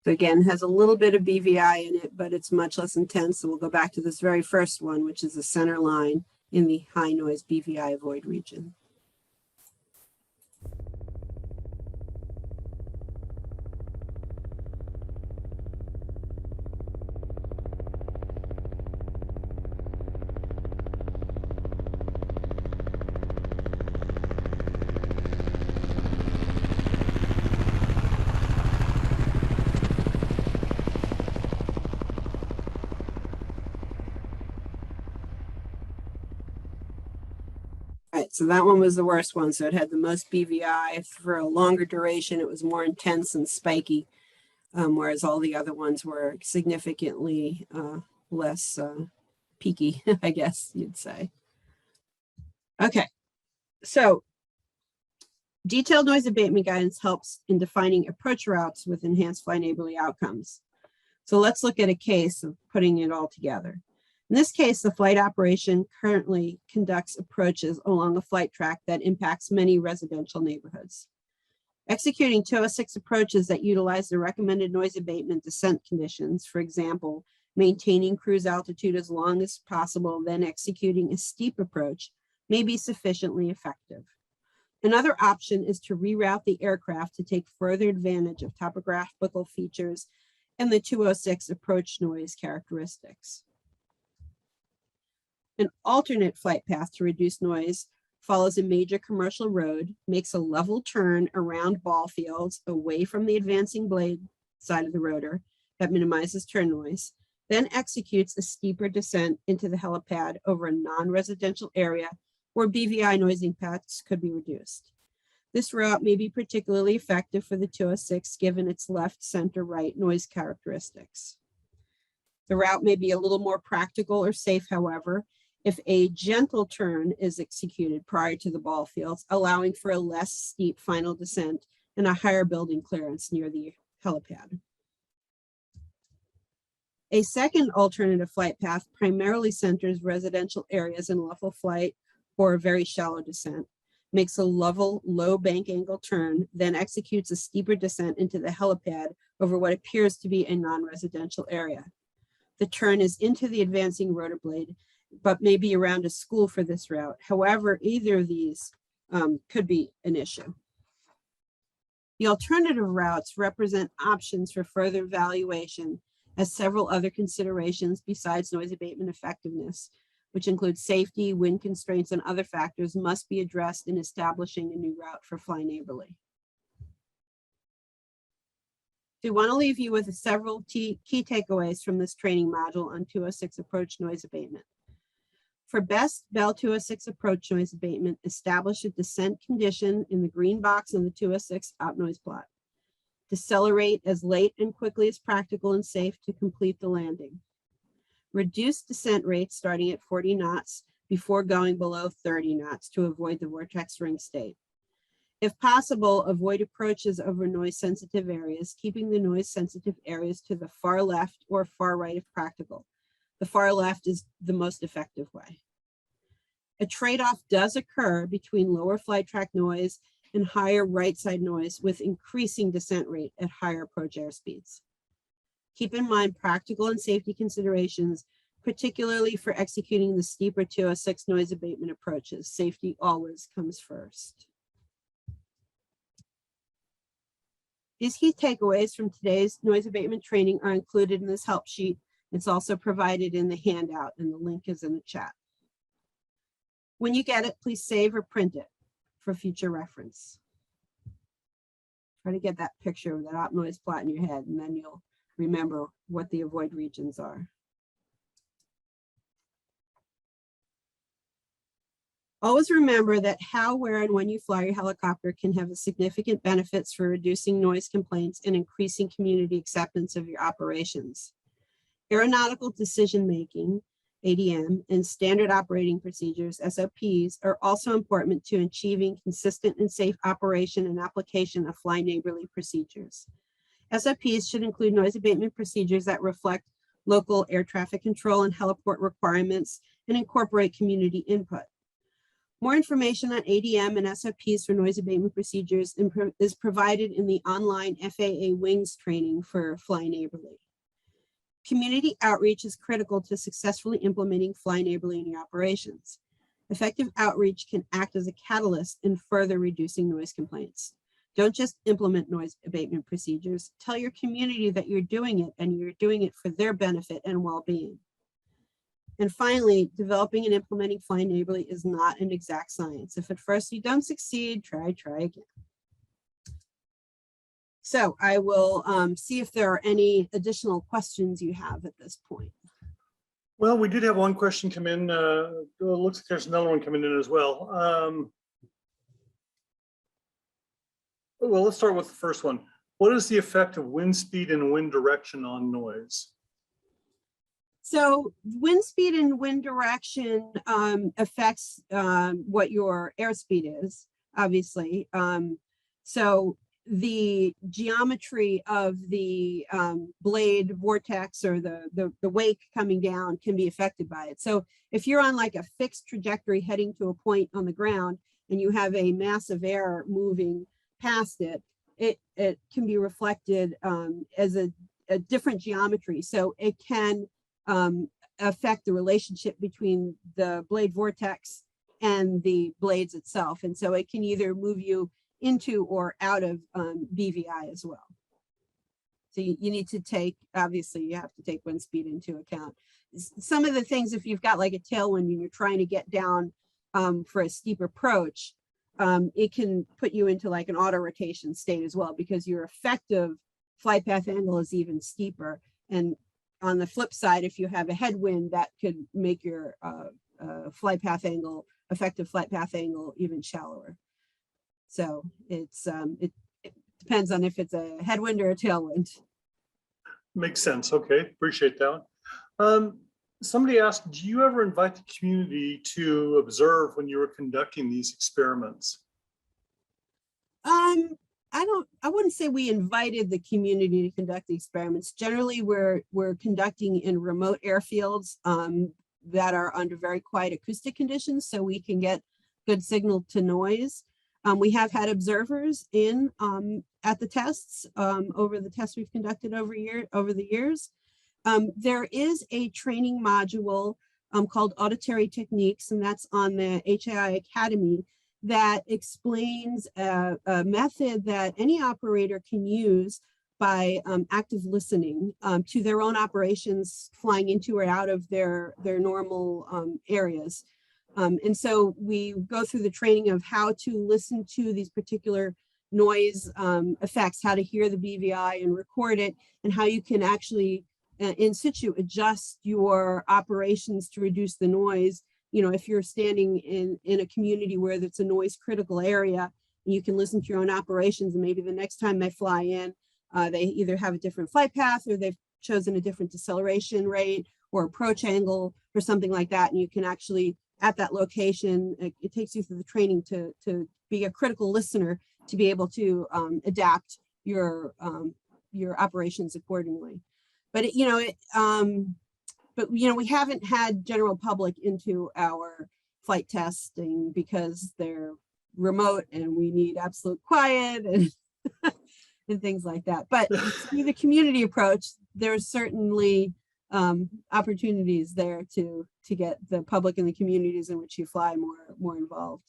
So again, has a little bit of BVI in it, but it's much less intense. So we'll go back to this very first one, which is the center line in the high noise BVI avoid region. So that one was the worst one. So it had the most BVI. For a longer duration, it was more intense and spiky, whereas all the other ones were significantly less peaky, I guess you'd say. Okay, so detailed noise abatement guidance helps in defining approach routes with enhanced fly-neighborly outcomes. So let's look at a case of putting it all together. In this case, the flight operation currently conducts approaches along a flight track that impacts many residential neighborhoods. Executing 206 approaches that utilize the recommended noise abatement descent conditions, for example, maintaining cruise altitude as long as possible, then executing a steep approach, may be sufficiently effective. Another option is to reroute the aircraft to take further advantage of topographical features and the 206 approach noise characteristics. An alternate flight path to reduce noise follows a major commercial road, makes a level turn around ball fields away from the advancing blade side of the rotor that minimizes turn noise, then executes a steeper descent into the helipad over a non-residential area where BVI noise impacts could be reduced. This route may be particularly effective for the 206 given its left, center, right noise characteristics. The route may be a little more practical or safe, however, if a gentle turn is executed prior to the ball fields, allowing for a less steep final descent and a higher building clearance near the helipad. A second alternative flight path primarily centers residential areas in level flight or a very shallow descent, makes a level, low bank angle turn, then executes a steeper descent into the helipad over what appears to be a non-residential area. The turn is into the advancing rotor blade, but maybe around a school for this route. However, either of these could be an issue. The alternative routes represent options for further evaluation as several other considerations besides noise abatement effectiveness, which include safety, wind constraints, and other factors must be addressed in establishing a new route for fly neighborly. We want to leave you with several key takeaways from this training module on 206 approach noise abatement. For best Bell 206 approach noise abatement, establish a descent condition in the green box on the 206 out noise plot. Decelerate as late and quickly as practical and safe to complete the landing. Reduce descent rates starting at 40 knots before going below 30 knots to avoid the vortex ring state. If possible, avoid approaches over noise sensitive areas, keeping the noise sensitive areas to the far left or far right if practical. The far left is the most effective way. A trade-off does occur between lower flight track noise and higher right side noise with increasing descent rate at higher approach airspeeds. Keep in mind practical and safety considerations, particularly for executing the steeper 206 noise abatement approaches. Safety always comes first. These key takeaways from today's noise abatement training are included in this help sheet. It's also provided in the handout, and the link is in the chat. When you get it, please save or print it for future reference. Try to get that picture of that op noise plot in your head, and then you'll remember what the avoid regions are. Always remember that how, where, and when you fly your helicopter can have significant benefits for reducing noise complaints and increasing community acceptance of your operations. Aeronautical decision-making, ADM, and standard operating procedures, SOPs, are also important to achieving consistent and safe operation and application of fly neighborly procedures. SOPs should include noise abatement procedures that reflect local air traffic control and heliport requirements and incorporate community input. More information on ADM and SOPs for noise abatement procedures is provided in the online FAA Wings training for Fly Neighborly. Community outreach is critical to successfully implementing Fly Neighborly in your operations. Effective outreach can act as a catalyst in further reducing noise complaints. Don't just implement noise abatement procedures. Tell your community that you're doing it and you're doing it for their benefit and well-being. And finally, developing and implementing Fly Neighborly is not an exact science. If at first you don't succeed, try again. So I will see if there are any additional questions you have at this point. Well, we did have one question come in. It looks like there's another one coming in as well. Well, let's start with the first one. What is the effect of wind speed and wind direction on noise? So wind speed and wind direction affects what your airspeed is, obviously. So the geometry of the blade vortex or the wake coming down can be affected by it. So if you're on like a fixed trajectory heading to a point on the ground and you have a mass of air moving past it, it can be reflected as a different geometry. So it can affect the relationship between the blade vortex and the blades itself. And so it can either move you into or out of BVI as well. So you need to take, obviously you have to take wind speed into account. Some of the things, if you've got like a tailwind and you're trying to get down for a steep approach, it can put you into like an auto rotation state as well, because your effective flight path angle is even steeper. And on the flip side, if you have a headwind, that could make your flight path angle, effective flight path angle, even shallower. So it's it depends on if it's a headwind or a tailwind. Makes sense. Okay, appreciate that one. Somebody asked, do you ever invite the community to observe when you were conducting these experiments? I wouldn't say we invited the community to conduct the experiments. Generally, we're conducting in remote airfields that are under very quiet acoustic conditions, so we can get good signal to noise. We have had observers in at the tests over the tests we've conducted over the years. There is a training module called Auditory Techniques, and that's on the HAI Academy, that explains a method that any operator can use by active listening to their own operations flying into or out of their normal areas. And so we go through the training of how to listen to these particular noise effects, how to hear the BVI and record it, and how you can actually in situ adjust your operations to reduce the noise. You know, if you're standing in a community where it's a noise critical area, you can listen to your own operations, and maybe the next time they fly in, they either have a different flight path or they've chosen a different deceleration rate or approach angle or something like that. And you can actually, at that location, it takes you through the training to be a critical listener, to be able to adapt your operations accordingly. But we haven't had general public into our flight testing because they're remote and we need absolute quiet and and things like that. But through the community approach, there's certainly opportunities there to get the public and the communities in which you fly more involved.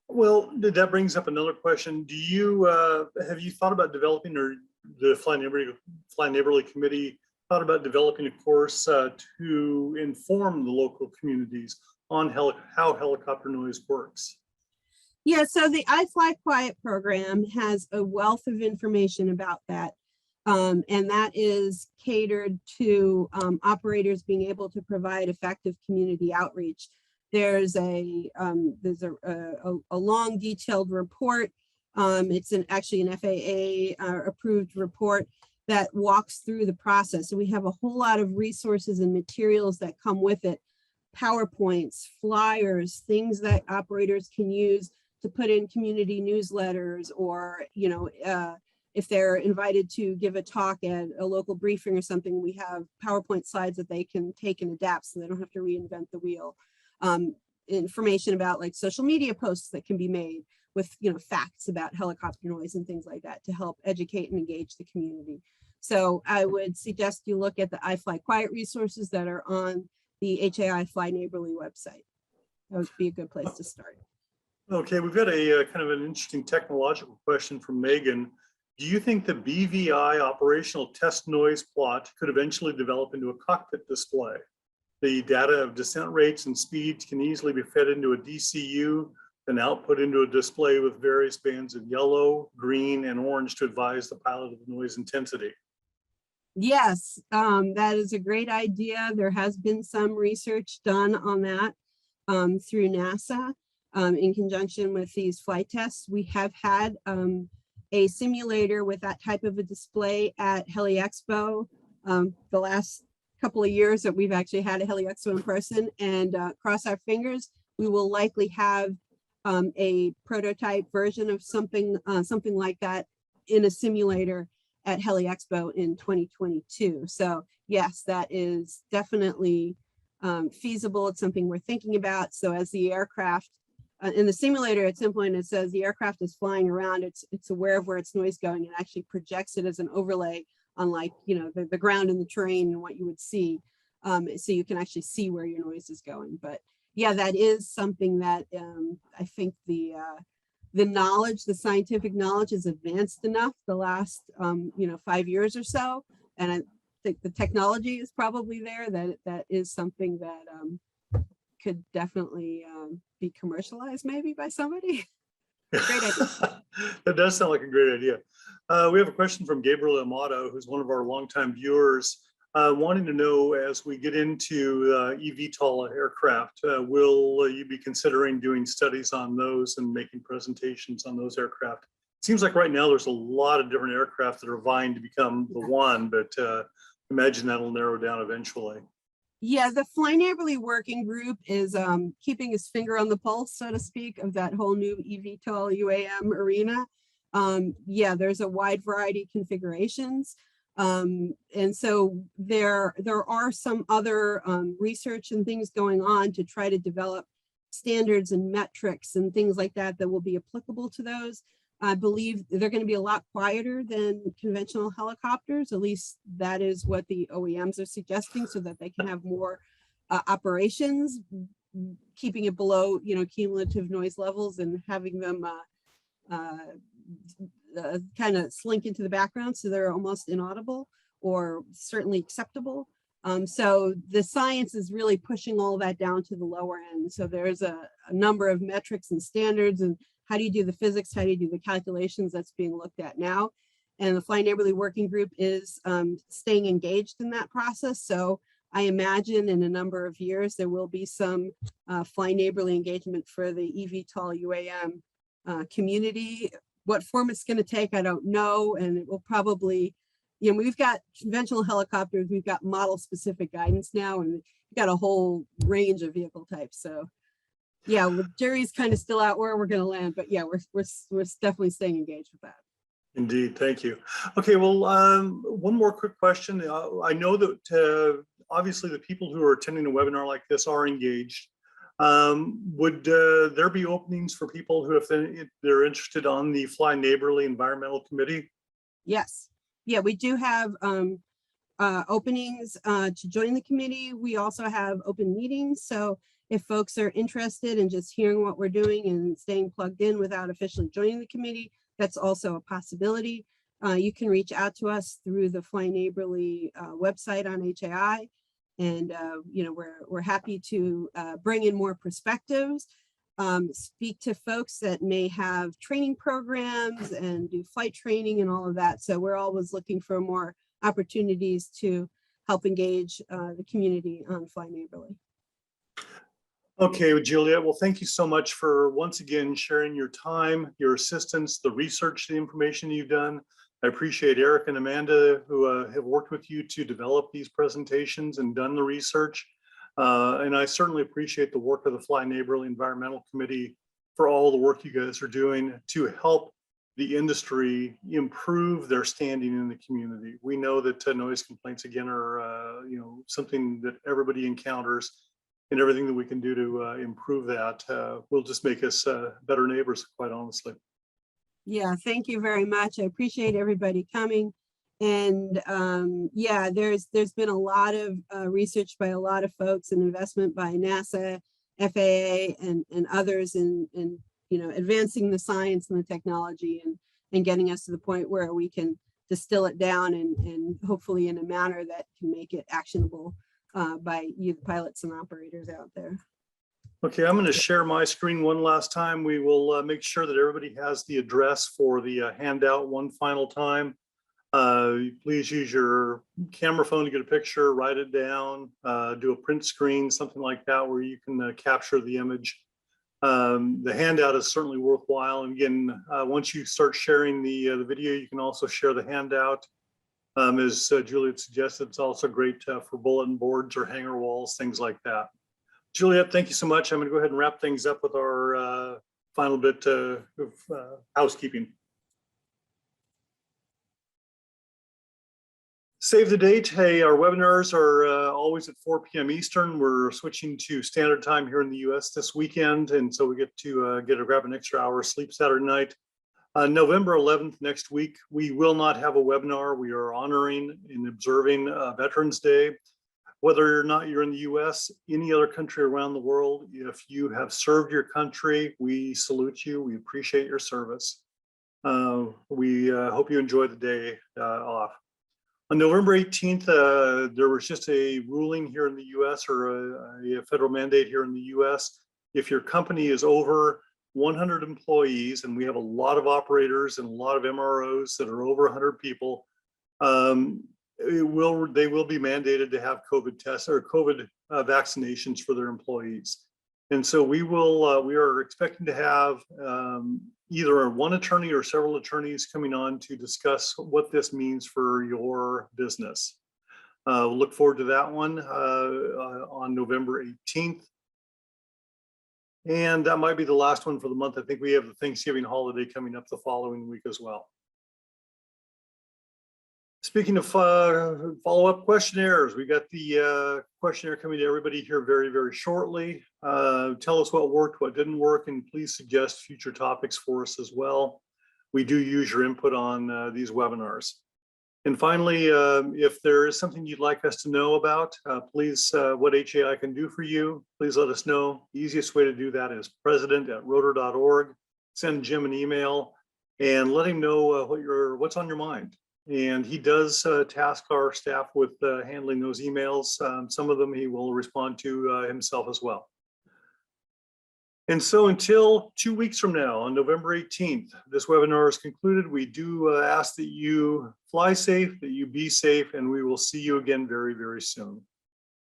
Well, that brings up another question. Do you have you thought about developing, or the Fly Neighborly Committee thought about developing a course to inform the local communities on how helicopter noise works? Yeah, so the Ifly Quiet program has a wealth of information about that. And that is catered to operators being able to provide effective community outreach. There's a long detailed report. It's actually an FAA approved report that walks through the process. So we have a whole lot of resources and materials that come with it. PowerPoints, flyers, things that operators can use to put in community newsletters, or, you know, if they're invited to give a talk at a local briefing or something, we have PowerPoint slides that they can take and adapt so they don't have to reinvent the wheel. Information about like social media posts that can be made with, you know, facts about helicopter noise and things like that to help educate and engage the community. So I would suggest you look at the Ifly Quiet resources that are on the HAI Fly Neighborly website. That would be a good place to start. Okay, we've got a kind of an interesting technological question from Megan. Do you think the BVI operational test noise plot could eventually develop into a cockpit display? The data of descent rates and speeds can easily be fed into a DCU and output into a display with various bands of yellow, green, and orange to advise the pilot of the noise intensity. Yes, that is a great idea. There has been some research done on that through NASA in conjunction with these flight tests. We have had a simulator with that type of a display at Heli Expo the last couple of years that we've actually had a Heli Expo in person, and cross our fingers, we will likely have a prototype version of something like that in a simulator at Heli Expo in 2022. So yes, that is definitely feasible. It's something we're thinking about. So as the aircraft in the simulator, at some point it says the aircraft is flying around, it's aware of where its noise going, and actually projects it as an overlay on, like, you know, the ground and the terrain and what you would see. So you can actually see where your noise is going. But yeah, that is something that I think the knowledge, the scientific knowledge is advanced enough the last, 5 years or so. And I think the technology is probably there, that is something that could definitely be commercialized maybe by somebody. Great idea. That does sound like a great idea. We have a question from Gabriel Amato, who's one of our longtime viewers, wanting to know, as we get into eVTOL aircraft, will you be considering doing studies on those and making presentations on those aircraft? It seems like right now there's a lot of different aircraft that are vying to become the one, but imagine that'll narrow down eventually. Yeah, the Fly Neighborly Working Group is keeping his finger on the pulse, so to speak, of that whole new eVTOL UAM arena. Yeah, there's a wide variety of configurations. And so there are some other research and things going on to try to develop standards and metrics and things like that that will be applicable to those. I believe they're going to be a lot quieter than conventional helicopters. At least that is what the OEMs are suggesting, so that they can have more operations, keeping it below, cumulative noise levels, and having them kind of slink into the background so they're almost inaudible or certainly acceptable. So the science is really pushing all that down to the lower end. So there's a number of metrics and standards, and how do you do the physics? How do you do the calculations that's being looked at now? And the Fly Neighborly Working Group is staying engaged in that process. So I imagine in a number of years, there will be some Fly Neighborly engagement for the eVTOL UAM community. What form it's going to take, I don't know. And it will probably, we've got conventional helicopters, we've got model specific guidance now, and we've got a whole range of vehicle types. So yeah, the jury's kind of still out where we're going to land, but yeah, we're definitely staying engaged with that. Indeed, thank you. Okay, well, one more quick question. I know that obviously the people who are attending a webinar like this are engaged. Would there be openings for people who, if they're interested on the Ifly Neighborly Environmental Committee? Yes. Yeah, we do have openings to join the committee. We also have open meetings. So if folks are interested in just hearing what we're doing and staying plugged in without officially joining the committee, that's also a possibility. You can reach out to us through the Ifly Neighborly website on HAI. And, you know, we're happy to bring in more perspectives, speak to folks that may have training programs and do flight training and all of that. So we're always looking for more opportunities to help engage the community on Ifly Neighborly. Okay, Juliet, well, thank you so much for once again sharing your time, your assistance, the research, the information you've done. I appreciate Eric and Amanda who have worked with you to develop these presentations and done the research. And I certainly appreciate the work of the Ifly Neighborly Environmental Committee for all the work you guys are doing to help the industry improve their standing in the community. We know that noise complaints again are you know, something that everybody encounters, and everything that we can do to improve that will just make us better neighbors, quite honestly. Yeah, thank you very much. I appreciate everybody coming. And yeah, there's been a lot of research by a lot of folks and investment by NASA, FAA, and others in you know, advancing the science and the technology and getting us to the point where we can distill it down and hopefully in a manner that can make it actionable by you, the pilots and operators out there. Okay, I'm going to share my screen one last time. We will make sure that everybody has the address for the handout one final time. Please use your camera phone to get a picture, write it down, do a print screen, something like that, where you can capture the image. The handout is certainly worthwhile. And again, once you start sharing the video, you can also share the handout. As Juliet suggested, it's also great for bulletin boards or hanger walls, things like that. Juliet, thank you so much. I'm going to go ahead and wrap things up with our final bit of housekeeping. Save the date. Hey, our webinars are always at 4 p.m. Eastern. We're switching to standard time here in the US this weekend, and so we get to grab an extra hour of sleep Saturday night. November 11th, next week, we will not have a webinar. We are honoring and observing Veterans Day. Whether or not you're in the US, any other country around the world, if you have served your country, we salute you. We appreciate your service. We hope you enjoy the day off. On November 18th, there was just a ruling here in the US, or a federal mandate here in the US. If your company is over 100 employees, and we have a lot of operators and a lot of MROs that are over 100 people, they will be mandated to have COVID tests or COVID vaccinations for their employees. And so we are expecting to have either one attorney or several attorneys coming on to discuss what this means for your business. We'll look forward to that one on November 18th. And that might be the last one for the month. I think we have the Thanksgiving holiday coming up the following week as well. Speaking of follow-up questionnaires, we got the questionnaire coming to everybody here very, very shortly. Tell us what worked, what didn't work, and please suggest future topics for us as well. We do use your input on these webinars. And finally, if there is something you'd like us to know about, please, what HAI can do for you, please let us know. The easiest way to do that is president@rotor.org. Send Jim an email and let him know what's on your mind. And he does task our staff with handling those emails. Some of them he will respond to himself as well. And so until 2 weeks from now, on November 18th, this webinar is concluded. We do ask that you fly safe, that you be safe, and we will see you again very, very soon.